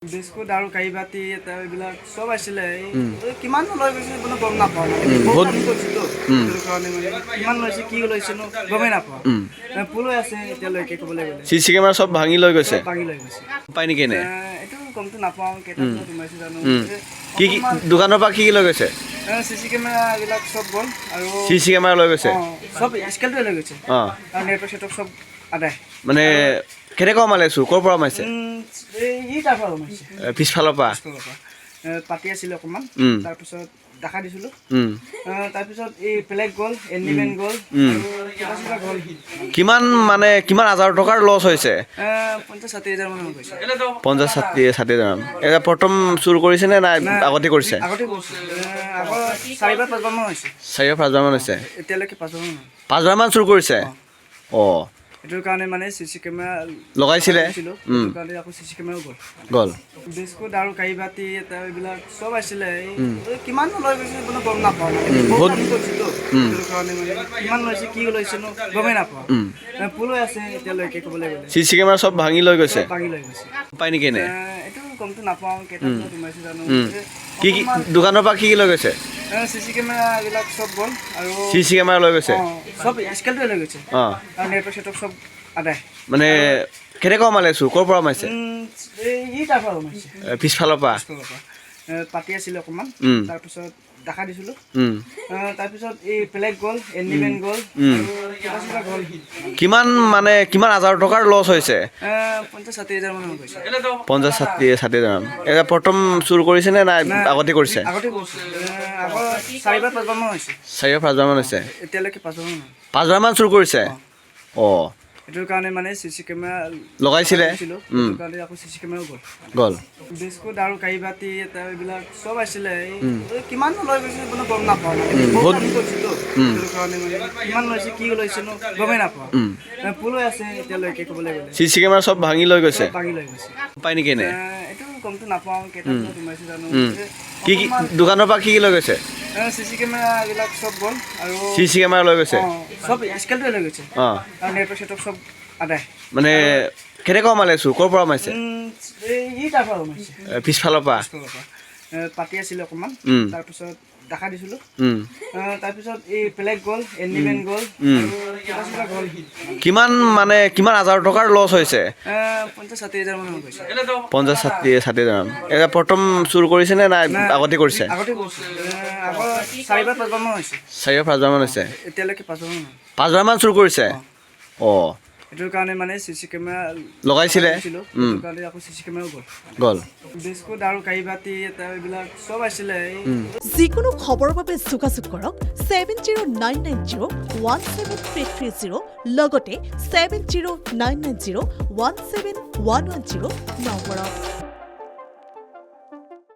Biscuit আৰু কাঁহী বাতি এইবিলাক চব আছিলে কিমান লৈ গৈছে কোনো গম নাপাওঁ কিমান লৈছে কি লৈছে গমেই নাপাওঁ পুল হৈ আছে এতিয়ালৈকে ক'বলৈ গ'লে চিচি কেমেৰা চব ভাঙি লৈ গৈছে ভাঙি লৈ গৈছে পাই নেকি নে এইটো গমটো নাপাওঁ কেইটা সোমাইছে জানো কি কি দোকানৰ পৰা কি কি লৈ গৈছে চিচি কেমেৰা এইবিলাক চব গ'ল আৰু চিচি কেমেৰা লৈ গৈছে চব স্কেলটোৱে লৈ গৈছে অঁ আৰু নেটৱৰ্ক চেটৱৰ্ক চব আদায় মানে কেনেকুৱা মালে চুৰ ক'ৰ পৰা মাৰিছে এই তাৰ পৰা সোমাইছে পিছফালৰ পৰা পাতি আছিলে অকণমান তাৰপিছত দেখা দিছিলোঁ তাৰপিছত এই প্লেগ গ'ল এণ্ডিমেণ্ট গ'ল কিবা গ'ল কিমান হাজাৰ টকাৰ লছ হৈছে 50-60 হাজাৰ মান গৈছে 50-60 এতিয়া প্ৰথম চুৰ কৰিছে নে নাই আগতে কৰিছে আগতে গৈছে আগৰ 4-5 মান হৈছে 4-5 মান হৈছে এতিয়ালৈকে 5 মান 5 মান চুৰ কৰিছে অঁ এইটোৰ কাৰণে মানে চিচি কেমেৰা লগাইছিলে কাৰণে আকৌ চিচি কেমেৰাও গ'ল বিস্কুট আৰু কাঁহী বাতি এইবিলাক চব আছিলে কিমান লৈ গৈছে কোনো গম নাপাওঁ কিমান লৈছে কি লৈছে গমেই নাপাওঁ পুল হৈ আছে এতিয়ালৈকে ক'বলৈ গ'লে চিচি কেমেৰা চব ভাঙি লৈ গৈছে ভাঙি লৈ গৈছে পাই নেকি নে এইটো গমটো নাপাওঁ কেইটা সোমাইছে জানো কি কি দোকানৰ পৰা কি কি লৈ গৈছে চিচি কেমেৰা এইবিলাক চব গ'ল আৰু চিচি কেমেৰা লৈ গৈছে চব স্কেলটোৱে লৈ গৈছে অঁ আৰু নেটৱৰ্ক চেটৱৰ্ক চব আদায় মানে কেনেকুৱা মালে চুৰ ক'ৰ পৰা মাৰিছে এই তাৰ পৰা সোমাইছে পিছফালৰ পৰা পাতি আছিলে অকণমান তাৰপিছত দেখা দিছিলোঁ তাৰপিছত এই প্লেগ গ'ল এণ্ডিমেণ্ট গ'ল কিবা গ'ল কিমান হাজাৰ টকাৰ লছ হৈছে 50-60 হাজাৰ মান গৈছে 50-60 হাজাৰ এতিয়া প্ৰথম চুৰ কৰিছে নে নাই আগতে কৰিছে আগতে গৈছে আগৰ 4-5 মান হৈছে 4-5 মান হৈছে এতিয়ালৈকে 5 মান 5 মান চুৰ কৰিছে অঁ এইটোৰ কাৰণে মানে চিচি কেমেৰা লগাইছিলে এইটোৰ কাৰণে আকৌ চিচি কেমেৰাও গ'ল বিস্কুট আৰু কাঁহী বাতি এইবিলাক চব আছিলে কিমান লৈ গৈছে কোনো গম নাপাওঁ কিমান লৈছে কি লৈছে গমেই নাপাওঁ পুল হৈ আছে এতিয়ালৈকে ক'বলৈ গ'লে চিচি কেমেৰা চব ভাঙি লৈ গৈছে ভাঙি লৈ গৈছে পাই নেকি নে এইটো গমটো নাপাওঁ কেইটা সোমাইছে জানো কি কি দোকানৰ পৰা কি কি লৈ গৈছে চিচি কেমেৰা এইবিলাক চব গ'ল আৰু চিচি কেমেৰা লৈ গৈছে চব স্কেলটোৱে লৈ গৈছে অঁ আৰু নেটৱৰ্ক চেটৱৰ্ক চব আদায় মানে কেনেকুৱা মালে চুৰ ক'ৰ পৰা মাৰিছে এই তাৰ পৰা সোমাইছে পিছফালৰ পৰা পাতি আছিলে অকণমান তাৰপিছত দেখা দিছিলোঁ তাৰপিছত এই প্লেগ গ'ল এণ্ডিমেণ্ট গ'ল কিবা গ'ল কিমান হাজাৰ টকাৰ লছ হৈছে 50-60 হাজাৰ মান গৈছে 50-60 এতিয়া প্ৰথম চুৰ কৰিছে নে নাই আগতে কৰিছে আগতে গৈছে আগৰ 4-5 মান হৈছে 4-5 মান হৈছে এতিয়ালৈকে 5 মান 5 মান চুৰ কৰিছে অঁ এইটোৰ কাৰণে মানে চিচি কেমেৰা লগাইছিলে এইটোৰ কাৰণে আকৌ চিচি কেমেৰাও গ'ল বিস্কুট আৰু কাঁহী বাতি এইবিলাক চব আছিলে যিকোনো খবৰৰ বাবে যোগাযোগ কৰক 7099017330 লগতে 7099017110 নম্বৰত।